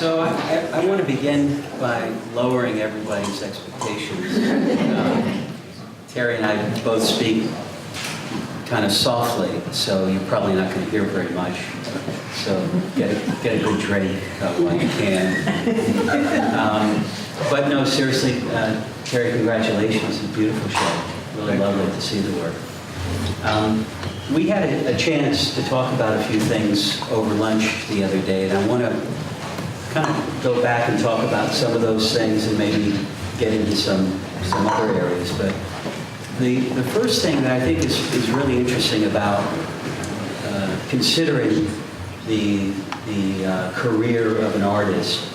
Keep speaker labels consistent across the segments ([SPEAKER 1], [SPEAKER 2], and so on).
[SPEAKER 1] So I want to begin by lowering everybody's expectations. Terry and I both speak kind of softly, so you're probably not going to hear very much. So get a good drink while you can. But no, seriously, Terry, congratulations. It's a beautiful show. Really lovely to see the work. We had a chance to talk about a few things over lunch the other day, and I want to kind of go back and talk about some of those things and maybe get into some other areas. But the first thing that I think is really interesting about considering the career of an artist,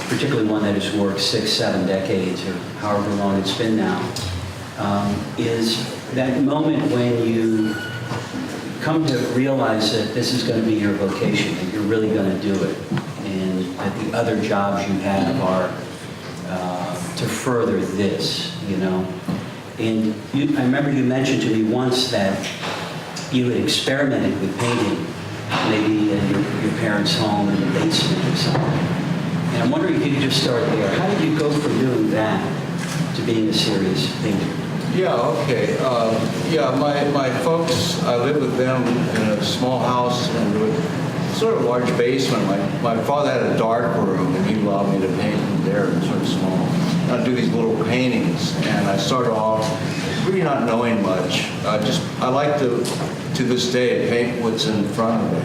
[SPEAKER 1] particularly one that has worked 6, 7 decades or however long it's been now, is that moment when you come to realize that this is going to be your vocation, that you're really going to do it, and that the other jobs you have are to further this, you know. And I remember you mentioned to me once that you had experimented with painting, maybe in your parents' home in the basement or something. And I'm wondering if you could just start there. How did you go from doing that to being a serious painter?
[SPEAKER 2] Yeah, okay. My folks, I lived with them in a small house and with sort of a large basement. My father had a dark room, and he allowed me to paint in there, sort of small. And I'd do these little paintings, and I started off really not knowing much. I like to this day, paint what's in front of me.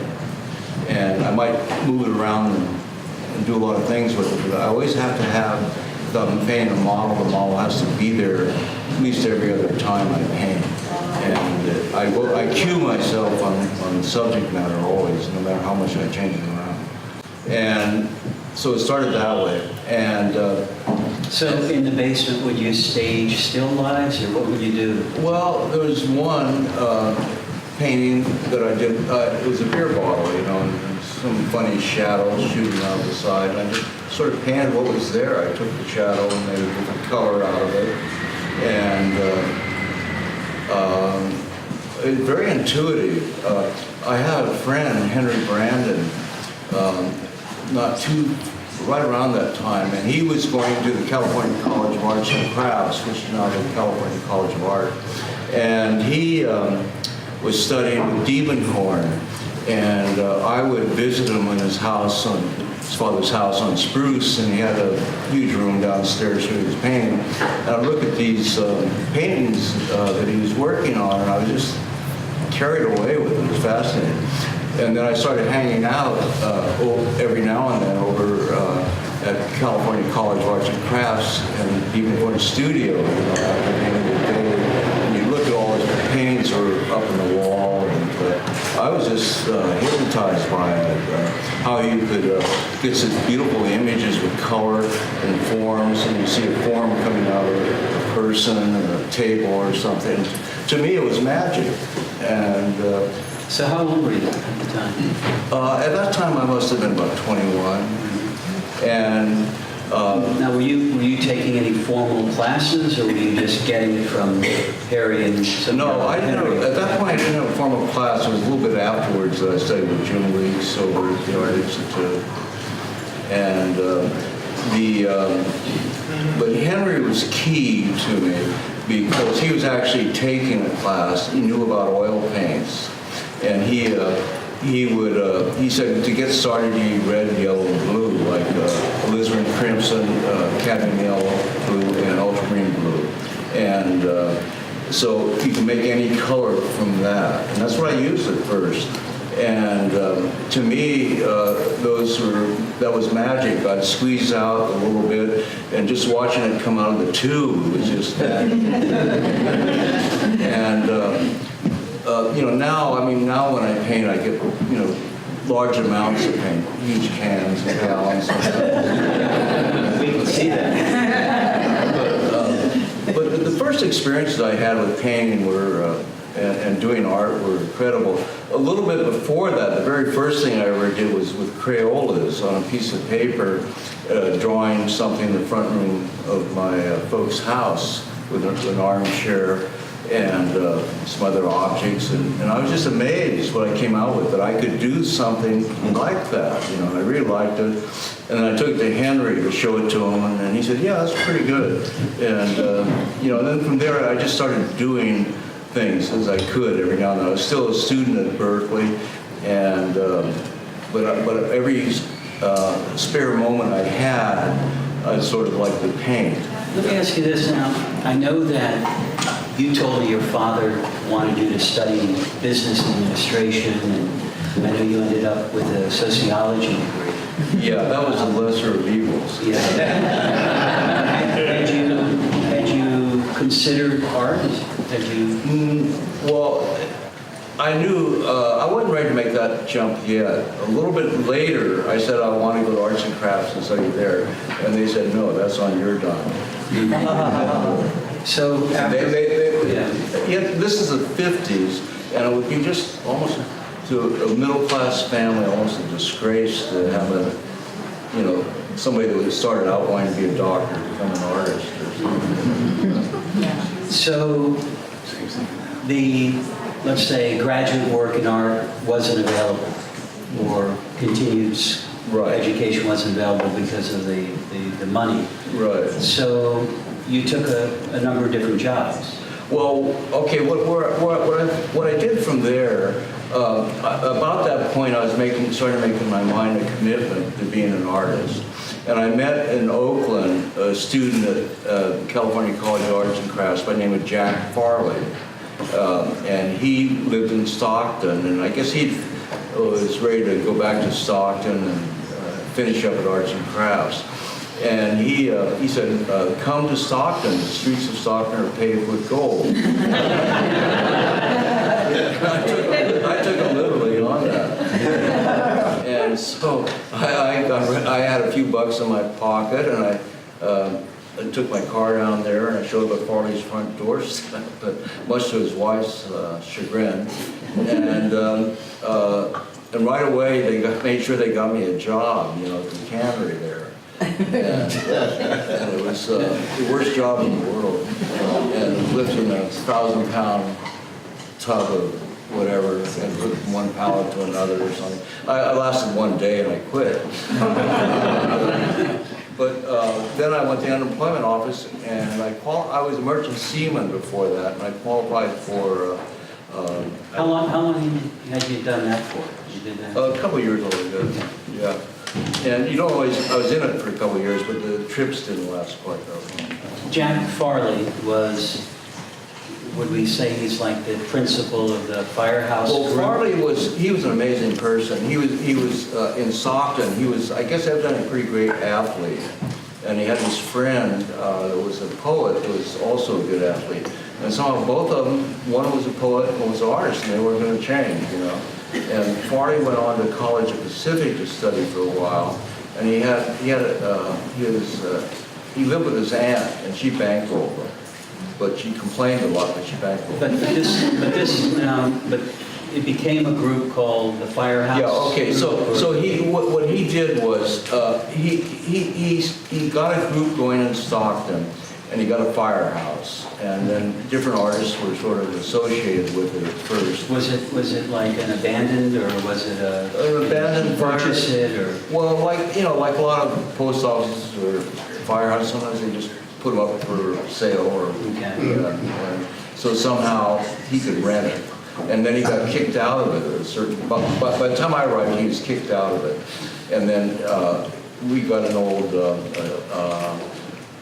[SPEAKER 2] And I might move it around and do a lot of things with it, but I always have to have, if I'm painting a model, the model has to be there at least every other time I paint. And I cue myself on the subject matter always, no matter how much I change it around. And so it started that way. And
[SPEAKER 1] so in the basement, would you stage still lives, or what would you do?
[SPEAKER 2] Well, there was one painting that I did. It was a beer bottle, you know, and some funny shadows shooting out the side. I just sort of painted what was there. I took the shadow and made a different color out of it. And it's very intuitive. I had a friend, Henry Brandon, right around that time, and he was going to the California College of Arts and Crafts, which is now the California College of Art. And he was studying with Diebenkorn, and I would visit him in his father's house on Spruce, and he had a huge room downstairs where he was painting. And I'd look at these paintings that he was working on, and I was just carried away with it. It was fascinating. And then I started hanging out every now and then over at California College of Arts and Crafts and Diebenkorn's studio, you know, after the end of the day. And you look at all his paintings are up on the wall, and I was just hypnotized by it, how you could get such beautiful images with color and forms, and you see a form coming out of a person or a table or something. To me, it was magic. And
[SPEAKER 1] so how old were you at the time?
[SPEAKER 2] At that time, I must have been about 21. And
[SPEAKER 1] now, were you taking any formal classes, or were you just getting it from Harry and some?
[SPEAKER 2] No, I didn't. At that point, I didn't have a formal class. It was a little bit afterwards that I studied with Jim Weeks over at the Art Institute. And but Henry was key to me because he was actually taking a class. He knew about oil paints, and he said to get started, you need red, yellow, and blue, like alizarin crimson, cadmium yellow, blue, and ultramarine blue. And so you can make any color from that. And that's what I used at first. And to me, that was magic. I'd squeeze out a little bit, and just watching it come out of the tube was just magic. And now when I paint, I get, large amounts of paint, huge cans and gallons.
[SPEAKER 1] We can see that.
[SPEAKER 2] But the first experiences I had with painting were, and doing art were incredible. A little bit before that, the very first thing I ever did was with Crayolas on a piece of paper, drawing something in the front room of my folks' house with an armchair. and some other objects, and I was just amazed what I came out with, that I could do something like that, you know, and I really liked it. And then I took it to Henry to show it to him, and he said, yeah, that's pretty good. And, you know, then from there I just started doing things as I could every now and then. I was still a student at Berkeley, and but every spare moment I had, I sort of liked to paint.
[SPEAKER 1] Let me ask you this now. I know that you told me your father wanted you to study business administration, and I know you ended up with a sociology degree.
[SPEAKER 2] Yeah, that was the lesser of evils.
[SPEAKER 1] Yeah. Had you considered art? Had you?
[SPEAKER 2] Well, I knew I wasn't ready to make that jump yet. A little bit later, I said I want to go to arts and crafts and study there, and they said no, that's on your dime.
[SPEAKER 1] So after,
[SPEAKER 2] this is the 50s, and it would be just almost to a middle-class family, almost a disgrace to have a, you know, somebody that started out wanting to be a doctor become an artist or something.
[SPEAKER 1] So the, let's say, graduate work in art wasn't available, or continued education wasn't available because of the money.
[SPEAKER 2] Right.
[SPEAKER 1] So you took a number of different jobs.
[SPEAKER 2] Well, okay, what I did from there, about that point I was started making my mind a commitment to being an artist. And I met in Oakland a student at California College of Arts and Crafts by the name of Jack Farley. And he lived in Stockton, and I guess he was ready to go back to Stockton and finish up at Arts and Crafts. And he said, come to Stockton. The streets of Stockton are paved with gold. I took him literally on that. And so I had a few bucks in my pocket, and I took my car down there, and I showed up at Farley's front doorstep, but much to his wife's chagrin. And right away, they made sure they got me a job, you know, at the cannery there. And it was the worst job in the world. And lifting a 1,000-pound tub of whatever and put one pallet to another or something. I lasted one day and I quit. But then I went to the unemployment office, and I was a merchant seaman before that, and I qualified for.
[SPEAKER 1] How long had you done that for? You did that?
[SPEAKER 2] A couple of years already. Yeah. And you don't always, I was in it for a couple of years, but the trips didn't last quite that long.
[SPEAKER 1] Jack Farley was, would we say he's like the principal of the firehouse
[SPEAKER 2] Well,
[SPEAKER 1] group?
[SPEAKER 2] Farley he was an amazing person. He was in Stockton. He was, I guess, evidently a pretty great athlete. And he had this friend that was a poet who was also a good athlete. And somehow both of them, one was a poet and one was an artist, and they weren't going to change, you know. And Farley went on to College of Pacific to study for a while, and he lived with his aunt, and she bankrolled him. But she complained a lot, but she bankrolled him.
[SPEAKER 1] But it became a group called the Firehouse.
[SPEAKER 2] Yeah. Okay. So what he did was he got a group going in Stockton, and he got a firehouse, and then different artists were sort of associated with it at first.
[SPEAKER 1] Was it like an abandoned, or was it an
[SPEAKER 2] abandoned
[SPEAKER 1] purchase it, or?
[SPEAKER 2] Well, like a lot of post offices or firehouses, sometimes they just put them up for sale or.
[SPEAKER 1] Okay.
[SPEAKER 2] So somehow he could rent it, and then he got kicked out of it at a certain. But by the time I arrived, he was kicked out of it, and then we got an old.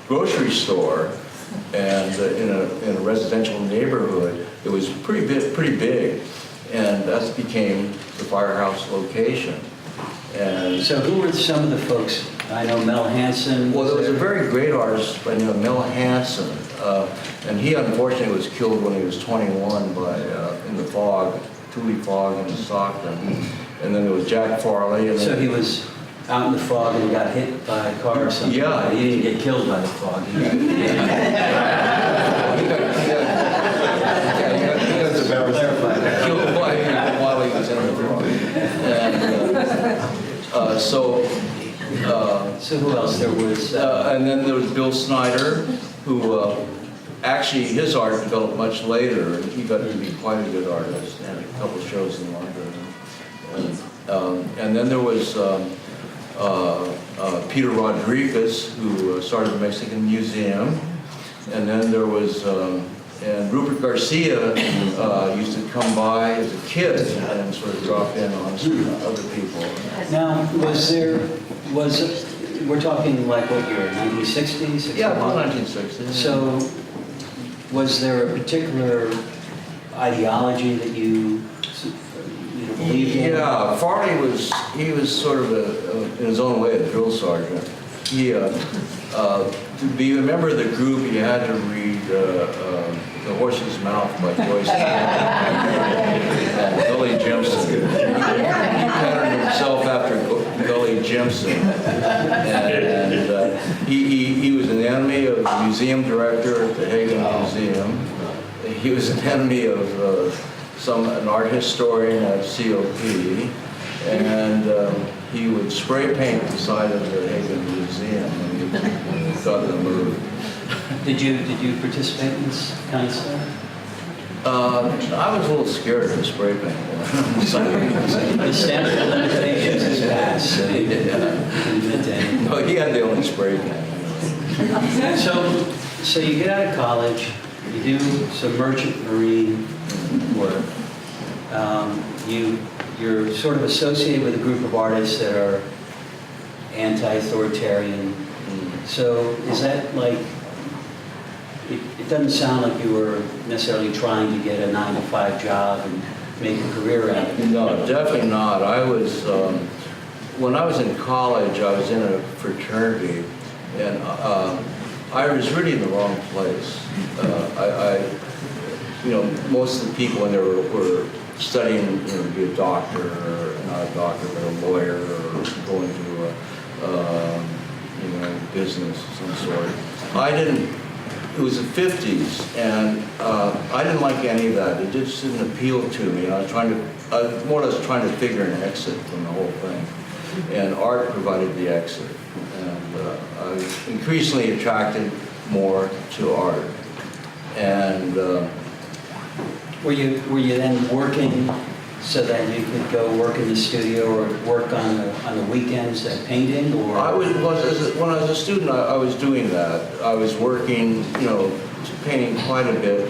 [SPEAKER 2] Grocery store, and in a residential neighborhood, it was pretty big, and that became the firehouse location. And
[SPEAKER 1] so, who were some of the folks? I know Mel Hansen.
[SPEAKER 2] Well, there was a very great artist by the name of Mel Hansen, and he unfortunately was killed when he was 21 by in the fog, Thule fog in Stockton. And then there was Jack Farley. And
[SPEAKER 1] so he was out in the fog and got hit by a car or something.
[SPEAKER 2] Yeah.
[SPEAKER 1] He didn't get killed by the fog. He got
[SPEAKER 2] killed while he was in the fog. And so who
[SPEAKER 1] else? There was...
[SPEAKER 2] and then there was Bill Schneider, who actually, his art developed much later, and he got to be quite a good artist. Had a couple shows in London. And then there was Peter Rodriguez, who started the Mexican Museum. And then there was, and Rupert Garcia used to come by as a kid and sort of drop in on some other people.
[SPEAKER 1] Now, we're talking like what year, 1960s?
[SPEAKER 2] Yeah, about 1960s.
[SPEAKER 1] So, was there a particular ideology that you believed in?
[SPEAKER 2] Yeah, Farley was sort of in his own way a drill sergeant. He, to be a member of the group, you had to read The Horse's Mouth by Joyce and Billy Jimson. He patterned himself after Billy Jimson. And he was an enemy of the museum director at the Hagen Museum. He was an enemy of an art historian at COP. And he would spray paint the side of the Hagen Museum when he got in the mood.
[SPEAKER 1] Did you participate in this kind of stuff?
[SPEAKER 2] I was a little scared of the spray paint.
[SPEAKER 1] The statute of limitations is passed, so you didn't.
[SPEAKER 2] No, he had the only spray paint.
[SPEAKER 1] So you get out of college, you do some merchant marine work. You're sort of associated with a group of artists that are anti-authoritarian. So is that like, it doesn't sound like you were necessarily trying to get a 9-to-5 job and make a career out of it.
[SPEAKER 2] No, definitely not. I was, when I was in college, I was in a fraternity, and I was really in the wrong place. Most of the people in there were studying, to be a doctor, or not a doctor, but a lawyer, or go into business of some sort. It was the 50s, and I didn't like any of that. It just didn't appeal to me. I was more or less trying to figure an exit from the whole thing. And art provided the exit. And I was increasingly attracted more to art. And
[SPEAKER 1] were you then working so that you could go work in the studio or work on the weekends at painting? Or
[SPEAKER 2] when I was a student, I was doing that. I was working, painting quite a bit.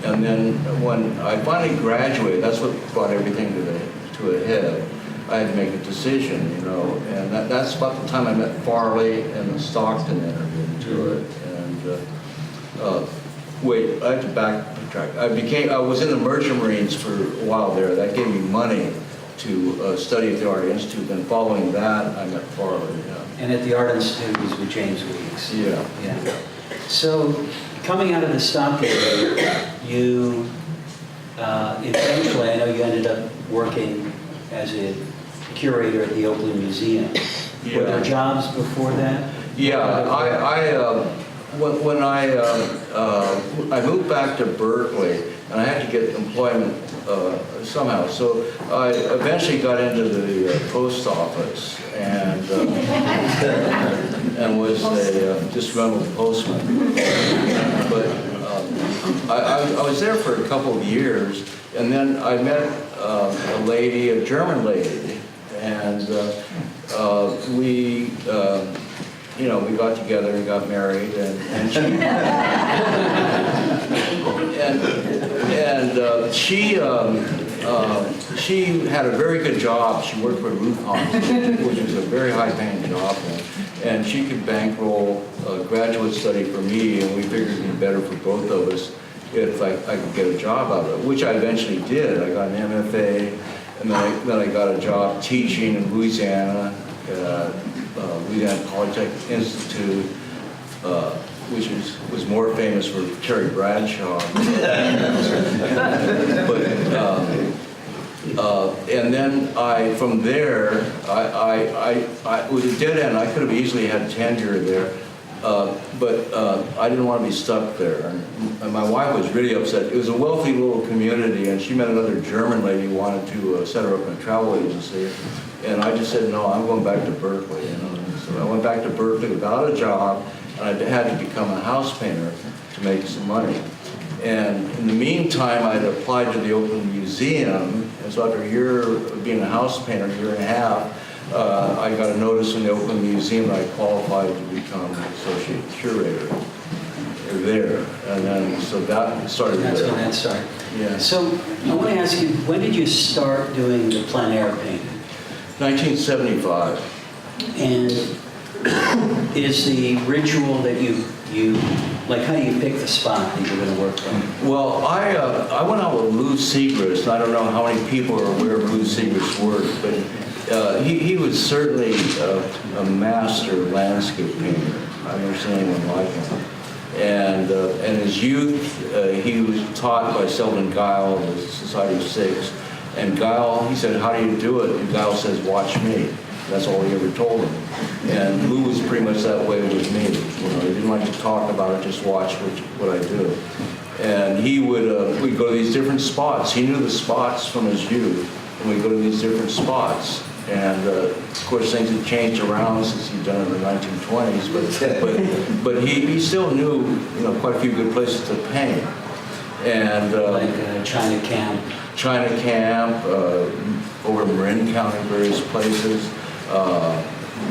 [SPEAKER 2] And then when I finally graduated, that's what brought everything to a head. I had to make a decision, and that's about the time I met Farley and the Stockton interview to it. And wait, I have to backtrack. I was in the Merchant Marines for a while there. That gave me money to study at the Art Institute. Then following that, I met Farley. Yeah.
[SPEAKER 1] And at the Art Institute was with James Weeks.
[SPEAKER 2] Yeah.
[SPEAKER 1] So coming out of the Stockton, you eventually, I know you ended up working as a curator at the Oakland Museum.
[SPEAKER 2] Yeah.
[SPEAKER 1] Were there jobs before that?
[SPEAKER 2] Yeah, when I moved back to Berkeley, and I had to get employment somehow. So I eventually got into the post office and was a disgruntled postman. But I was there for a couple of years, and then I met a lady, a German lady, and we got together and got married, and she had a very good job. She worked for Lufthansa, which was a very high-paying job, and she could bankroll a graduate study for me, and we figured it'd be better for both of us if I could get a job out of it, which I eventually did. I got an MFA, and then I got a job teaching in Louisiana. Louisiana Polytechnic Institute, which was more famous for Terry Bradshaw. And then from there, it was a dead end. I could have easily had tenure there, but I didn't want to be stuck there. And my wife was really upset. It was a wealthy little community, and she met another German lady who wanted to set her up in a travel agency. And I just said, no, I'm going back to Berkeley. So I went back to Berkeley without a job, and I had to become a house painter to make some money. And in the meantime, I had applied to the Oakland Museum, and so after a year of being a house painter, a year and a half, I got a notice from the Oakland Museum that I qualified to become associate curator there. And then, so that started
[SPEAKER 1] That's
[SPEAKER 2] there.
[SPEAKER 1] when that started.
[SPEAKER 2] Yeah.
[SPEAKER 1] So I want to ask you, when did you start doing the plein air painting?
[SPEAKER 2] 1975.
[SPEAKER 1] And is the ritual that you like, how do you pick the spot that you're going to work from?
[SPEAKER 2] Well, I went out with Lou Segrist. I don't know how many people are aware of Lou Segrist's work, but he was certainly a master landscape painter. I've never seen anyone like him. And in his youth, he was taught by Selden Guile, the Society of Six. And Guile, he said, "How do you do it?" And Guile says, "Watch me." That's all he ever told him. And Lou was pretty much that way with me. You know, he didn't like to talk about it, just watch what I do. And he would, we'd go to these different spots. He knew the spots from his youth, and we'd go to these different spots. And of course, things had changed around since he'd done it in the 1920s, but he still knew, you know, quite a few good places to paint. And
[SPEAKER 1] Like China Camp.
[SPEAKER 2] China Camp, over in Marin County, various places.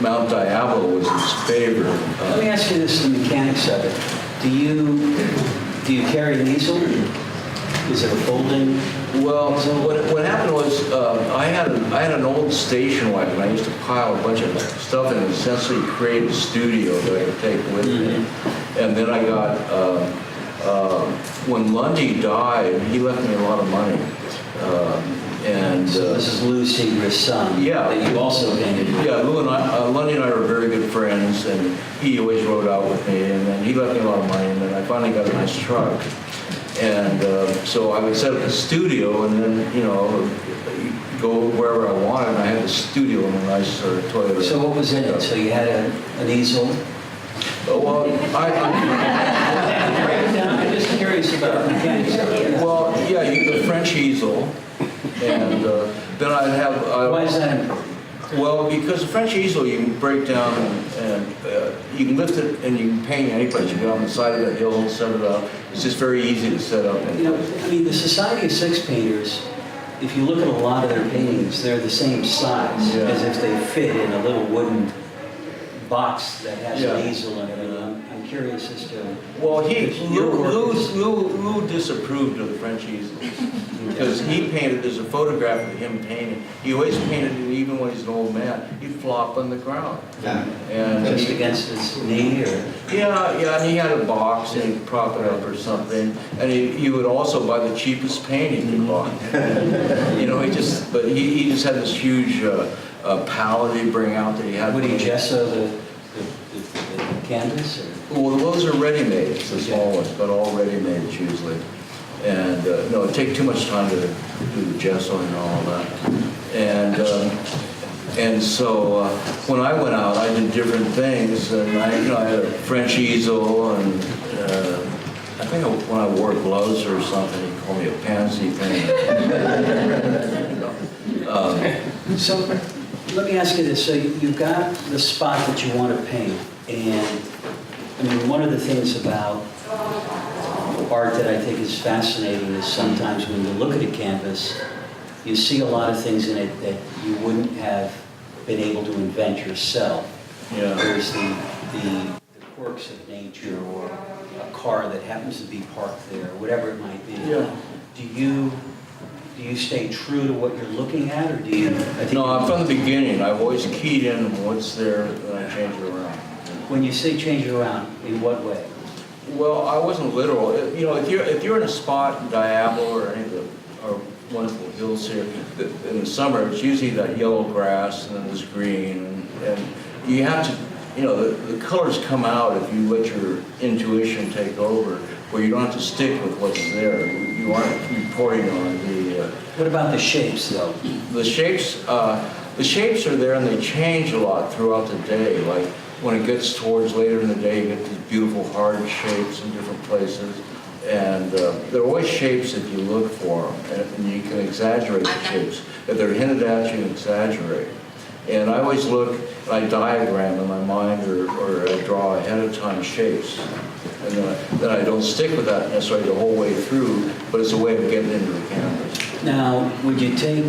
[SPEAKER 2] Mount Diablo was his favorite.
[SPEAKER 1] Let me ask you this, the mechanics of it. Do you carry an easel? Is it a folding?
[SPEAKER 2] Well, what happened was I had an old station wagon. I used to pile a bunch of stuff in and essentially create a studio that I could take with me. And then I got, when Lundy died, he left me a lot of money.
[SPEAKER 1] So this is Lou Segrist's son.
[SPEAKER 2] Yeah.
[SPEAKER 1] That you also painted.
[SPEAKER 2] Yeah, Lou and I, Lundy and I were very good friends, and he always rode out with me, and then he left me a lot of money, and then I finally got a nice truck. And so I would set up a studio, and then, you know, go wherever I wanted, and I had the studio in a nice Toyota.
[SPEAKER 1] So what was in it? So you had an easel?
[SPEAKER 2] Well,
[SPEAKER 1] Break it down. I'm just curious about the mechanics of it.
[SPEAKER 2] well, yeah, the French easel, and then I'd have...
[SPEAKER 1] Why is that important?
[SPEAKER 2] Well, because the French easel you can break down and you can lift it and you can paint any place. You go on the side of the hill and set it up. It's just very easy to set up.
[SPEAKER 1] You know, I mean, the Society of Six painters, if you look at a lot of their paintings, they're the same size,
[SPEAKER 2] Yeah.
[SPEAKER 1] as if they fit in a little wooden box that has
[SPEAKER 2] Yeah.
[SPEAKER 1] an easel in it. And I'm curious as to...
[SPEAKER 2] Well,
[SPEAKER 1] Your work is-
[SPEAKER 2] Lou disapproved of the French easels because he painted. There's a photograph of him painting. He always painted, even when he's an old man, he'd flop on the ground.
[SPEAKER 3] Yeah.
[SPEAKER 2] And
[SPEAKER 1] Just against his knee, or...
[SPEAKER 2] yeah, and he had a box and he'd prop it up or something. And he would also buy the cheapest paint he could buy. You know, he just had this huge palette he'd bring out that he had.
[SPEAKER 1] Would he gesso the canvas? Or?
[SPEAKER 2] Well, those are ready-made, it's the small ones, but all ready-made usually. And no, it'd take too much time to do the gesso and all that. And so when I went out, I did different things, and I had a French easel, and I think when I wore gloves or something, he called me a pansy thing.
[SPEAKER 1] So let me ask you this. So you've got the spot that you want to paint, and I mean, one of the things about art that I think is fascinating is sometimes when you look at a canvas, you see a lot of things in it that you wouldn't have been able to invent yourself.
[SPEAKER 2] Yeah.
[SPEAKER 1] There's the quirks of nature, or a car that happens to be parked there, whatever it might be.
[SPEAKER 2] Yeah.
[SPEAKER 1] Do you stay true to what you're looking at, or do you?
[SPEAKER 2] No, from the beginning, I've always keyed in what's there, and I change it around.
[SPEAKER 1] When you say change it around, in what way?
[SPEAKER 2] Well, I wasn't literal. You know, if you're in a spot in Diablo or any of our wonderful hills here, in the summer, it's usually that yellow grass and then this green, and you have to, you know, the colors come out if you let your intuition take over, where you don't have to stick with what's there. You aren't reporting on the...
[SPEAKER 1] What about the shapes, though?
[SPEAKER 2] The shapes are there, and they change a lot throughout the day. Like when it gets towards later in the day, you get these beautiful hard shapes in different places. And they're always shapes if you look for them, and you can exaggerate the shapes. If they're hinted at, you can exaggerate. And I always look, I diagram in my mind or I draw ahead of time shapes. And then I don't stick with that necessarily the whole way through, but it's a way of getting into the canvas.
[SPEAKER 1] Now, would you take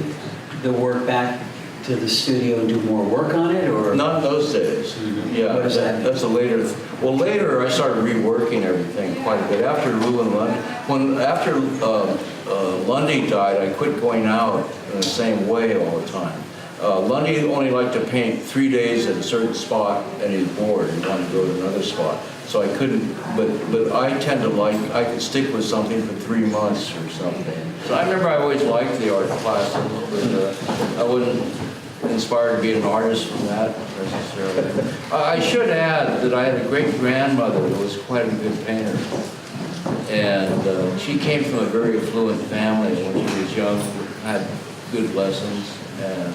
[SPEAKER 1] the work back to the studio and do more work on it, or?
[SPEAKER 2] Not in those days. Yeah,
[SPEAKER 1] What does that mean?
[SPEAKER 2] that's a later. Well, later I started reworking everything quite a bit. After Lou and Lundy, after Lundy died, I quit going out in the same way all the time. Lundy only liked to paint 3 days at a certain spot, and he's bored and wanted to go to another spot. So I couldn't. But I tend to I could stick with something for 3 months or something. So I remember I always liked the art classes, but I wasn't inspired to be an artist from that necessarily. I should add that I had a great-grandmother who was quite a good painter. And she came from a very affluent family when she was young, had good lessons, and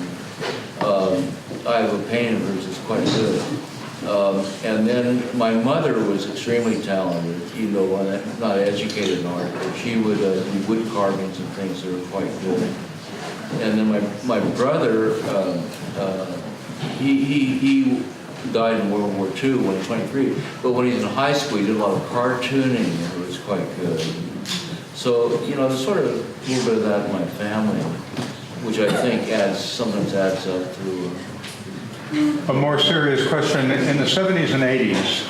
[SPEAKER 2] I have a painting of hers that's quite good. And then my mother was extremely talented, even though not educated in art, but she would do wood carvings and things that were quite good. And then my brother, he died in World War II when he was 23. But when he was in high school, he did a lot of cartooning, and it was quite good. So, there's sort of a little bit of that in my family, which I think sometimes adds up to.
[SPEAKER 3] A more serious question. In the 70s and 80s,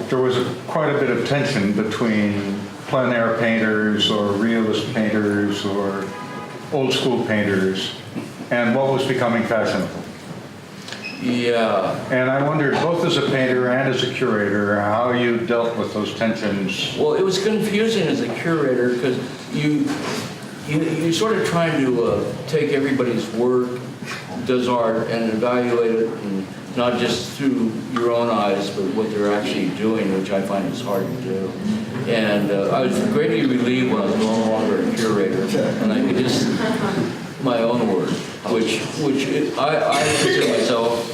[SPEAKER 3] there was quite a bit of tension between plein air painters or realist painters or old school painters and what was becoming fashionable.
[SPEAKER 2] Yeah.
[SPEAKER 3] And I wondered, both as a painter and as a curator, how you dealt with those tensions.
[SPEAKER 2] Well, it was confusing as a curator because you sort of trying to take everybody's work, does art, and evaluate it, and not just through your own eyes, but what they're actually doing, which I find is hard to do. And I was greatly relieved when I was no longer a curator, and I could just my own work, which I consider myself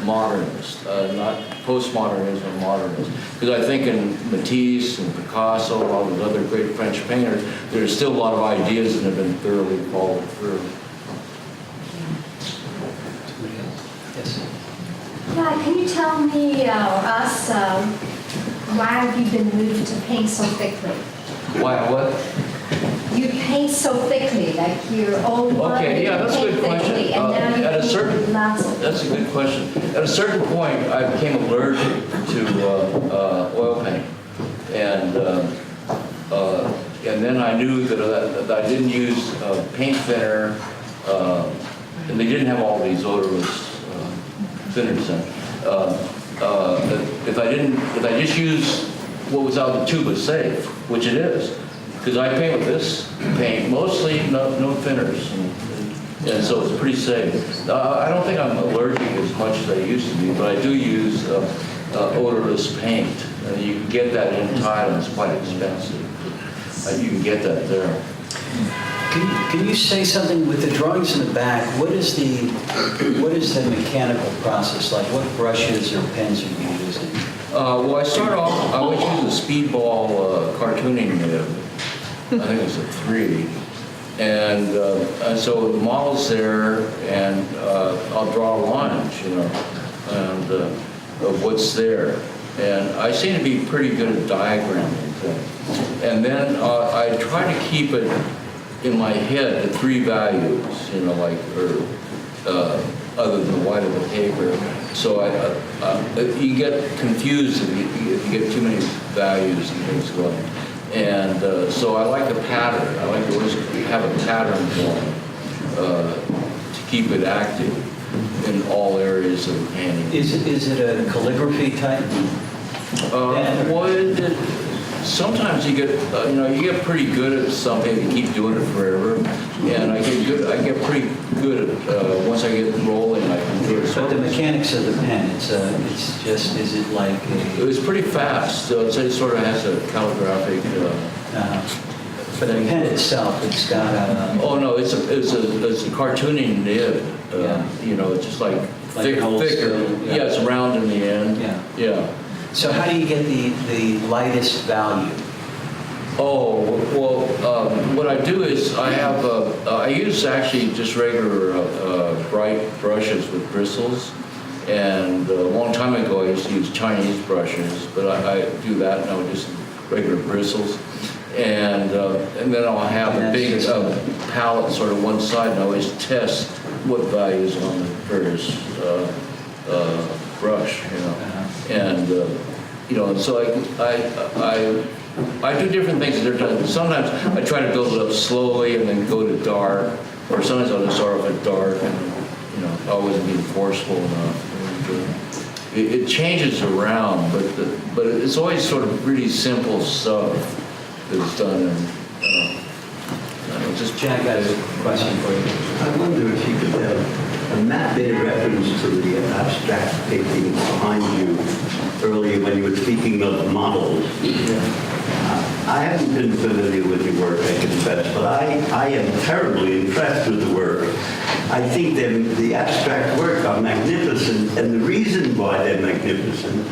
[SPEAKER 2] modernist, not postmodernism, modernist. Because I think in Matisse and Picasso, all those other great French painters, there's still a lot of ideas that have been thoroughly followed through.
[SPEAKER 1] Yes.
[SPEAKER 4] Yeah, can you tell me or us why have you been moved to paint so thickly?
[SPEAKER 2] Why, what?
[SPEAKER 4] You paint so thickly, like your old one.
[SPEAKER 2] Okay, yeah, that's a good question.
[SPEAKER 4] Thickly, and now you
[SPEAKER 2] At a
[SPEAKER 4] paint
[SPEAKER 2] certain,
[SPEAKER 4] lots of
[SPEAKER 2] that's a good question. At a certain point, I became allergic to oil paint, and then I knew that I didn't use paint thinner, and they didn't have all these odorless thinners in. If I just use what was out the tube was safe, which it is. Because I paint with this paint, mostly no thinners, and so it's pretty safe. I don't think I'm allergic as much as I used to be, but I do use odorless paint. You can get that in Thailand, it's quite expensive. You can get that there.
[SPEAKER 1] Can you say something with the drawings in the back? What is the mechanical process like? What brushes or pens are you using?
[SPEAKER 2] Well, I start off, I always use a speedball cartooning nib. I think it's a 3. And so the model's there, and I'll draw lines, and of what's there. And I seem to be pretty good at diagramming things. And then I try to keep it in my head, the 3 values, other than the white of the paper. So you get confused if you get too many values and things going. And so I like a pattern. I like to always have a pattern going to keep it active in all areas of the painting.
[SPEAKER 1] Is it a calligraphy type?
[SPEAKER 2] Sometimes you get pretty good at something. You keep doing it forever, and I get pretty good at once I get rolling. I can do it.
[SPEAKER 1] But the mechanics of the pen, is it like a...
[SPEAKER 2] It was pretty fast, so it sort of has a calligraphic.
[SPEAKER 1] But the pen itself, it's got a...
[SPEAKER 2] Oh no, it's a cartooning nib. It's just like thicker.
[SPEAKER 1] Yeah.
[SPEAKER 2] Yeah, it's round in the end.
[SPEAKER 1] Yeah.
[SPEAKER 2] Yeah.
[SPEAKER 1] So how do you get the lightest value?
[SPEAKER 2] Oh, well, what I do is I use actually just regular bright brushes with bristles. And a long time ago, I used to use Chinese brushes, but I do that now with just regular bristles. And then I'll have a big palette sort of one side, and I always test what values on the various brush, you know. And you know, so I do different things at different times. Sometimes I try to build it up slowly and then go to dark, or sometimes I'll just start off at dark and, you know, I wasn't being forceful enough. And, it changes around, but it's always sort of really simple stuff that's done. And just
[SPEAKER 1] Jack got a question for you.
[SPEAKER 5] I wonder if you could Matt made a reference to the abstract painting behind you earlier when you were speaking of models. I haven't been familiar with your work, I confess, but I am terribly impressed with the work. I think the abstract work are magnificent, and the reason why they're magnificent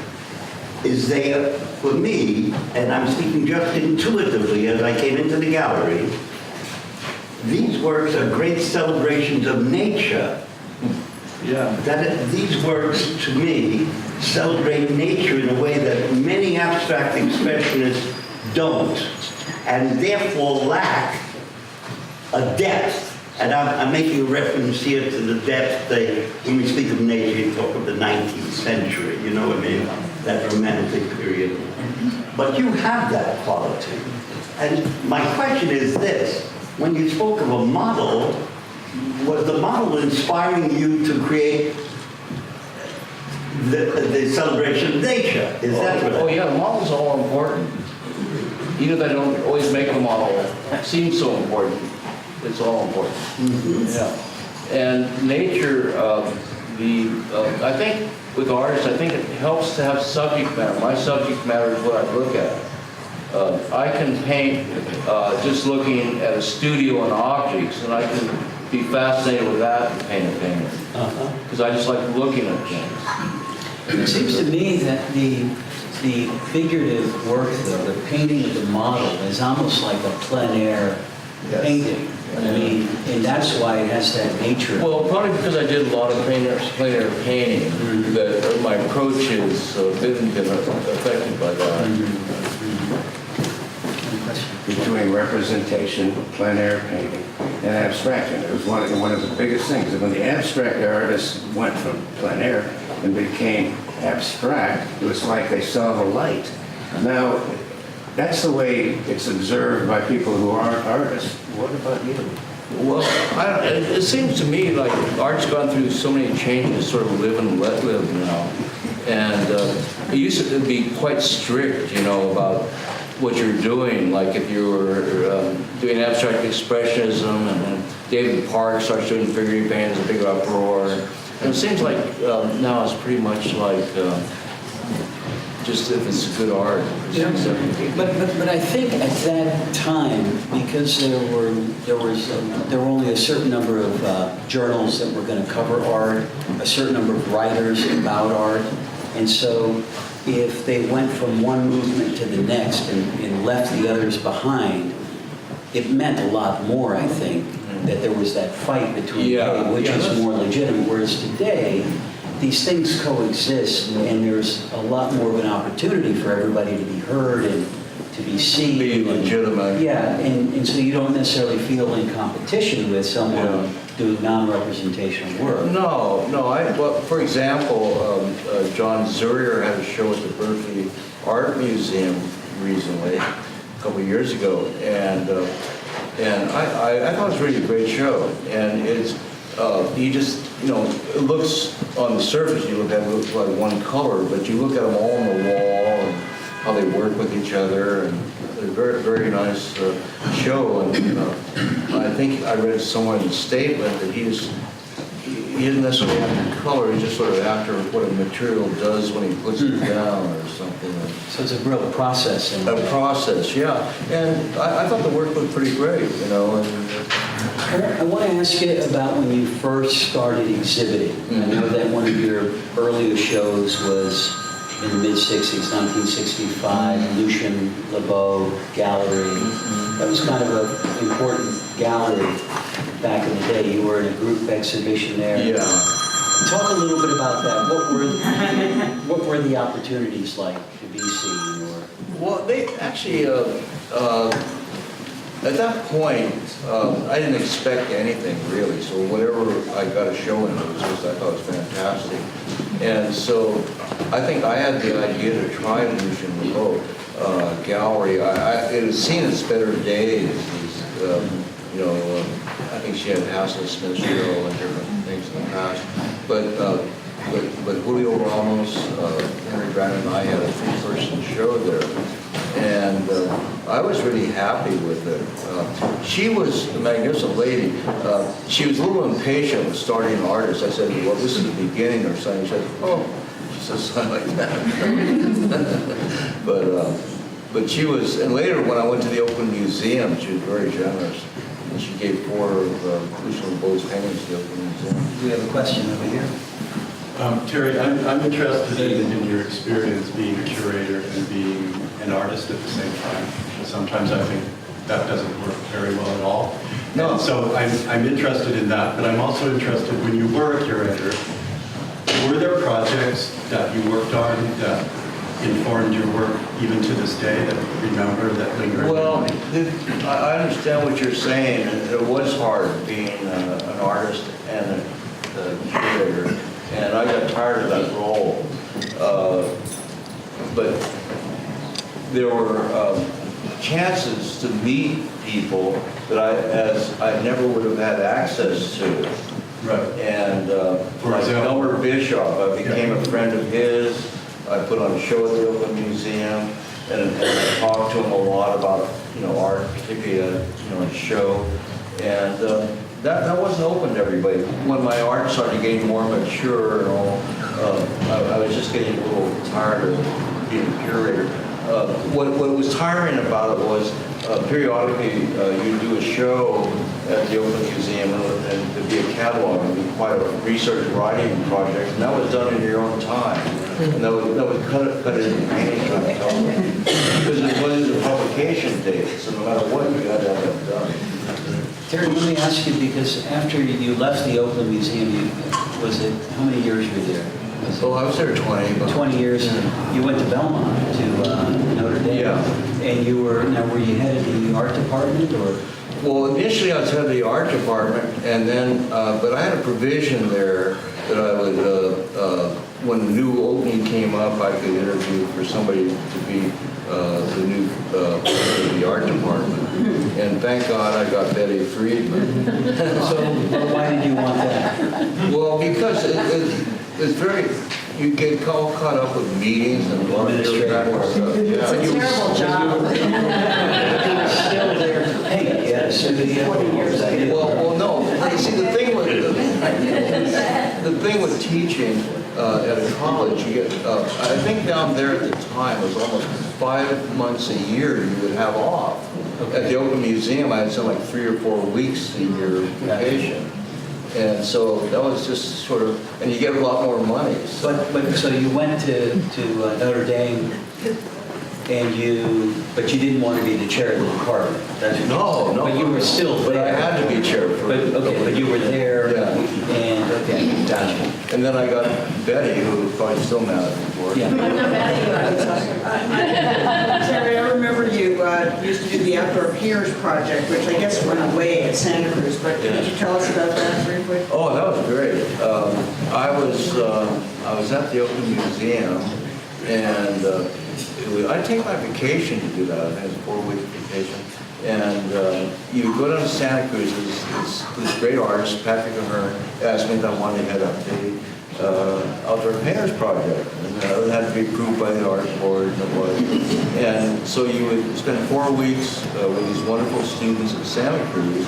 [SPEAKER 5] is they are, for me, and I'm speaking just intuitively as I came into the gallery, these works are great celebrations of nature.
[SPEAKER 2] yeah.
[SPEAKER 5] These works, to me, celebrate nature in a way that many abstract expressionists don't, and therefore lack a depth. And I'm making a reference here to the depth when we speak of nature, you talk of the 19th century, you know what I mean? That romantic period. But you have that quality. And my question is this: when you spoke of a model, was the model inspiring you to create the celebration of nature? Is that right?
[SPEAKER 2] Oh yeah, the model's all important. Even if I don't always make a model, it seems so important. It's all important. Mm-hmm. Yeah. And nature, I think with artists, I think it helps to have subject matter. My subject matter is what I look at. I can paint just looking at a studio and objects, and I can be fascinated with that and paint a painting. Because I just like looking at things.
[SPEAKER 1] It seems to me that the figurative work, though, the painting of the model, is almost like a plein air painting. I mean, and that's why it has that nature.
[SPEAKER 2] Well, probably because I did a lot of plein air painting, that my approach has been affected by that.
[SPEAKER 6] Between representation, plein air painting, and abstraction. It was one of the biggest things. And when the abstract artists went from plein air and became abstract, it was like they saw the light. Now, that's the way it's observed by people who aren't artists. What about you?
[SPEAKER 2] Well, it seems to me like art's gone through so many changes, sort of live and let live now. And it used to be quite strict, you know, about what you're doing. Like if you were doing abstract expressionism, and then David Park starts doing figurative painting, there's a big uproar. And it seems like now it's pretty much like just if it's good art.
[SPEAKER 1] Yeah. But I think at that time, because there were only a certain number of journals that were going to cover art, a certain number of writers about art, and so if they went from one movement to the next and left the others behind, it meant a lot more, I think, that there was that fight between which is more legitimate, whereas today, these things coexist, and there's a lot more of an opportunity for everybody to be heard and to be seen.
[SPEAKER 2] Be legitimate.
[SPEAKER 1] Yeah, and so you don't necessarily feel in competition with someone doing non-representational work.
[SPEAKER 2] No. Well, for example, John Zurier had a show at the Berkeley Art Museum recently, a couple of years ago, and I thought it was really a great show. And it's he just, you know, it looks on the surface, you look at it, it looks like one color, but you look at them all on the wall and how they work with each other, and a very, very nice show. And I think I read somewhere in the statement that he isn't necessarily after color, he's just sort of after what a material does when he puts it down or something.
[SPEAKER 1] So it's a real process.
[SPEAKER 2] A process, yeah. And I thought the work looked pretty great, you know. And,
[SPEAKER 1] I want to ask you about when you first started exhibiting. I know that one of your earlier shows was in the mid-60s, 1965, Lucien Lebeau Gallery. That was kind of an important gallery back in the day. You were in a group exhibition there.
[SPEAKER 2] Yeah.
[SPEAKER 1] Talk a little bit about that. What were the opportunities like to be seen? Or
[SPEAKER 2] Well, they actually, at that point, I didn't expect anything really. So whatever I got a show in, I thought it was fantastic. And so I think I had the idea to try Lucien Lebeau gallery. It had seen its better days. I think she had Hassel Smith show and different things in the past. But Julio Ramos, Henry Brandon, and I had a three-person show there. And I was really happy with it. She was a magnificent lady. She was a little impatient with starting an artist. I said, well, this is the beginning or something. She said, oh, she said something like that. But she was, and later when I went to the Oakland Museum, she was very generous. And she gave 4 of Lucien Lebeau's paintings to the Oakland Museum.
[SPEAKER 1] we have a question over here.
[SPEAKER 7] Terry, I'm interested in your experience being a curator and being an artist at the same time. Sometimes I think that doesn't work very well at all.
[SPEAKER 2] No.
[SPEAKER 7] And so I'm interested in that, but I'm also interested, when you were a curator, were there projects that you worked on that informed your work even to this day, that you remember, that linger?
[SPEAKER 2] Well, I understand what you're saying. It was hard being an artist and a curator, and I got tired of that role. But there were chances to meet people that I never would have had access to.
[SPEAKER 7] Right.
[SPEAKER 2] And
[SPEAKER 7] For
[SPEAKER 2] like
[SPEAKER 7] example?
[SPEAKER 2] Elmer Bischoff, I became a friend of his. I put on a show at the Oakland Museum, and I talked to him a lot about art, particularly a show. And that wasn't open to everybody. When my art started getting more mature and all, I was just getting a little tired of being a curator. What was tiring about it was periodically you'd do a show at the Oakland Museum, and there'd be a catalog, and it'd be quite a research writing project, and that was done in your own time. And that would cut it into painting time. Because it was a publication date, so no matter what, you had to have that done.
[SPEAKER 1] Terry, let me ask you, because after you left the Oakland Museum, how many years were you there?
[SPEAKER 2] So I was there 20. But
[SPEAKER 1] 20 years, and you went to Belmont, to Notre Dame.
[SPEAKER 2] Yeah.
[SPEAKER 1] And were you head of the art department, or?
[SPEAKER 2] Well, initially I was head of the art department, and then, but I had a provision there that I would, when the new opening came up, I could interview for somebody to be the new head of the art department. And thank God I got Betty Friedman.
[SPEAKER 1] So why did you want that?
[SPEAKER 2] Well, because it's very, you get all caught up with meetings and a lot of bureaucratic stuff.
[SPEAKER 8] It's a terrible job.
[SPEAKER 1] He was still there to paint. Yeah, so did he 40 years.
[SPEAKER 2] Well, no. You see, the thing with teaching at a college, you get, I think down there at the time it was almost 5 months a year you would have off. At the Oakland Museum, I had something like 3 or 4 weeks a year vacation. And so that was just sort of, and you get a lot more money.
[SPEAKER 1] But so you went to Notre Dame, but you didn't want to be the chair of the department.
[SPEAKER 2] No.
[SPEAKER 1] But you were still there.
[SPEAKER 2] But I had to be chair for
[SPEAKER 1] But you were there.
[SPEAKER 2] Yeah.
[SPEAKER 1] And okay, gotcha.
[SPEAKER 2] And then I got Betty, who was probably still mad at me for it.
[SPEAKER 1] Yeah.
[SPEAKER 8] Terry, I remember you used to do the Outdoor Piers project, which I guess went away at Santa Cruz, but could you tell us about that briefly?
[SPEAKER 2] Oh, that was great. I was at the Oakland Museum, and I take my vacation to do that. I had a 4-week vacation. And you go down to Santa Cruz, this great artist, Patrick Ahern, asked me if I wanted to head up the Outdoor Painters Project. And it had to be approved by the art board and it was. And so you would spend 4 weeks with these wonderful students at Santa Cruz,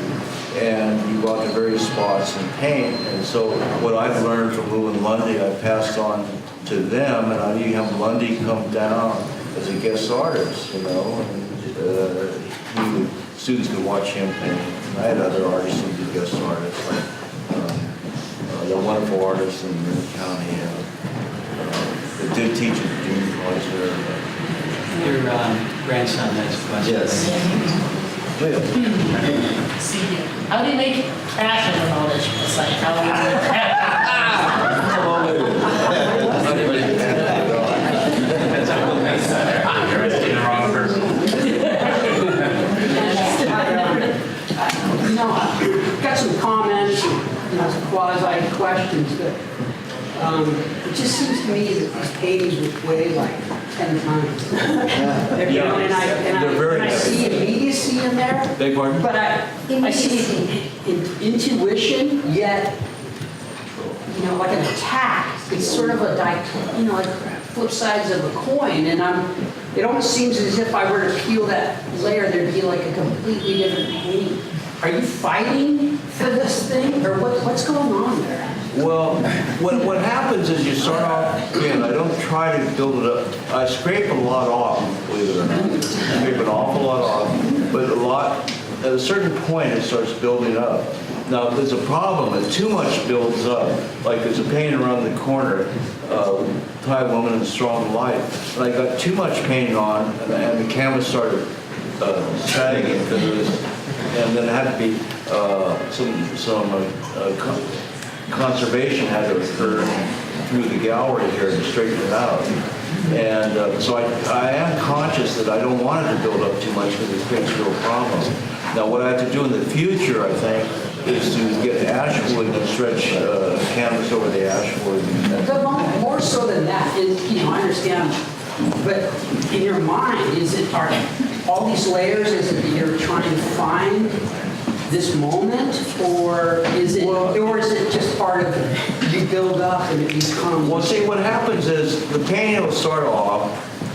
[SPEAKER 2] and you go out to various spots and paint. And so what I've learned from Lou and Lundy, I passed on to them, and I even have Lundy come down as a guest artist, and students could watch him paint. And I had other artists who did guest artists, like the wonderful artists in Marin County that did teach at the junior was there.
[SPEAKER 1] Your grandson has a question.
[SPEAKER 2] Yes.
[SPEAKER 9] How do you make passion and all this? It's like, how do you make
[SPEAKER 3] You're asking the wrong person.
[SPEAKER 10] I've got some comments, some quasi questions, but it just seems to me that these paintings would weigh like 10 times. And I see immediacy in there.
[SPEAKER 2] Beg pardon?
[SPEAKER 10] But I see intuition, yet, like an attack. It's sort of a, like flip sides of a coin, and it almost seems as if I were to peel that layer, there'd be like a completely different painting. Are you fighting for this thing, or what's going on there?
[SPEAKER 2] Well, what happens is you start off, again, I don't try to build it up. I scrape a lot off, believe it or not. I scrape an awful lot off, but at a certain point it starts building up. Now, there's a problem, and too much builds up. Like there's a painting around the corner, Thai woman in strong light, and I got too much paint on, and the canvas started sagging because it was, and then it had to be conservation had to occur through the gallery here to straighten it out. And so I am conscious that I don't want it to build up too much because it creates real problems. Now, what I have to do in the future, I think, is to get ash wood and stretch canvas over the ash wood.
[SPEAKER 10] More so than that, is, I understand, but in your mind, are all these layers, is it that you're trying to find this moment, or is it just part of you build up and it becomes?
[SPEAKER 2] Well, see, what happens is the painting will start off,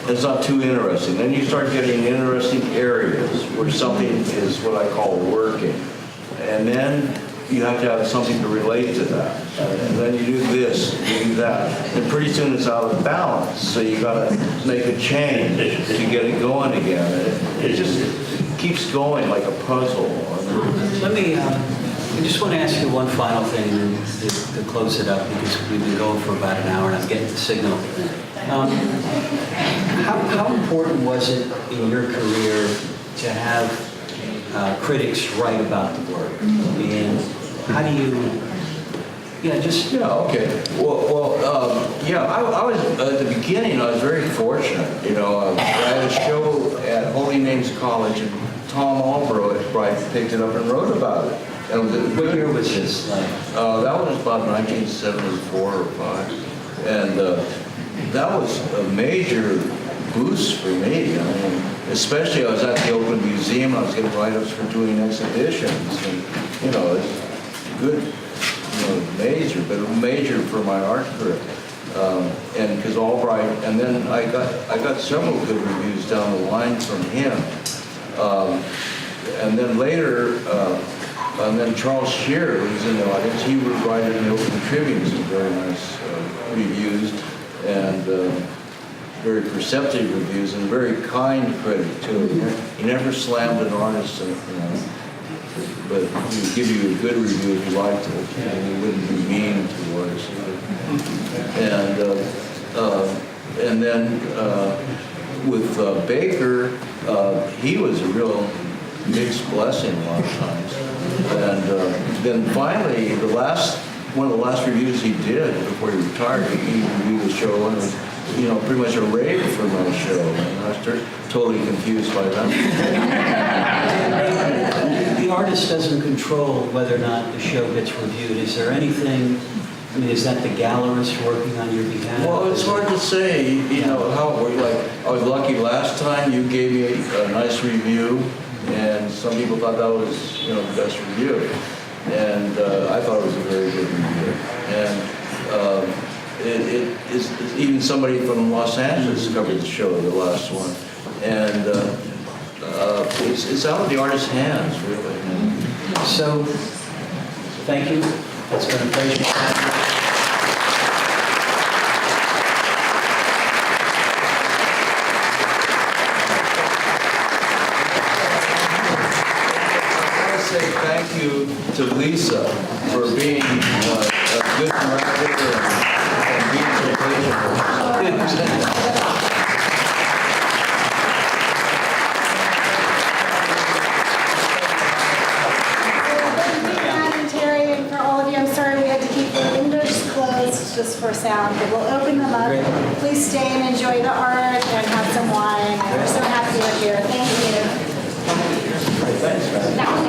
[SPEAKER 2] it's not too interesting. Then you start getting interesting areas where something is what I call working. And then you have to have something to relate to that. And then you do this, you do that. And pretty soon it's out of balance. So you got to make a change to get it going again. It just keeps going like a puzzle.
[SPEAKER 1] Let me, I just want to ask you one final thing to close it up, because we've been going for about an hour and I'm getting the signal. How important was it in your career to have critics write about the work? And how do you,
[SPEAKER 2] okay. Well, I was, at the beginning, I was very fortunate. I had a show at Holy Names College, and Tom Albright picked it up and wrote about it. And
[SPEAKER 1] what year was this?
[SPEAKER 2] that was about 1974 or 5. And that was a major boost for me. I mean, especially I was at the Oakland Museum, I was getting write-ups for doing exhibitions. And, it's good, major for my art career. And because Albright, and then I got several good reviews down the line from him. And then later, and then Charles Shearer was in the audience. He would write in the Oakland Tribune some very nice reviews, and very perceptive reviews, and a very kind critic too. He never slammed an artist, but he would give you a good review if you liked it, and he wouldn't be mean to artists either. And then with Baker, he was a real big blessing a lot of times. And then finally, one of the last reviews he did before he retired, he reviewed the show, and it was, pretty much a rave for my show. And I was totally confused by that.
[SPEAKER 1] The artist doesn't control whether or not the show gets reviewed. Is there anything, is that the gallerist working on your behalf?
[SPEAKER 2] Well, it's hard to say, how it worked. Like, I was lucky last time you gave me a nice review, and some people thought that was, the best review. And I thought it was a very good review. And even somebody from Los Angeles covered the show, the last one. And it's out of the artist's hands, really.
[SPEAKER 1] So, thank you. It's been a pleasure.
[SPEAKER 2] Thank you to Lisa for being a good director and being so patient.
[SPEAKER 11] just for sound, but we'll open them up.
[SPEAKER 1] Great.
[SPEAKER 11] Please stay and enjoy the art and have some wine. We're so happy you're here. Thank you.
[SPEAKER 1] Thanks, guys.
[SPEAKER 4] That was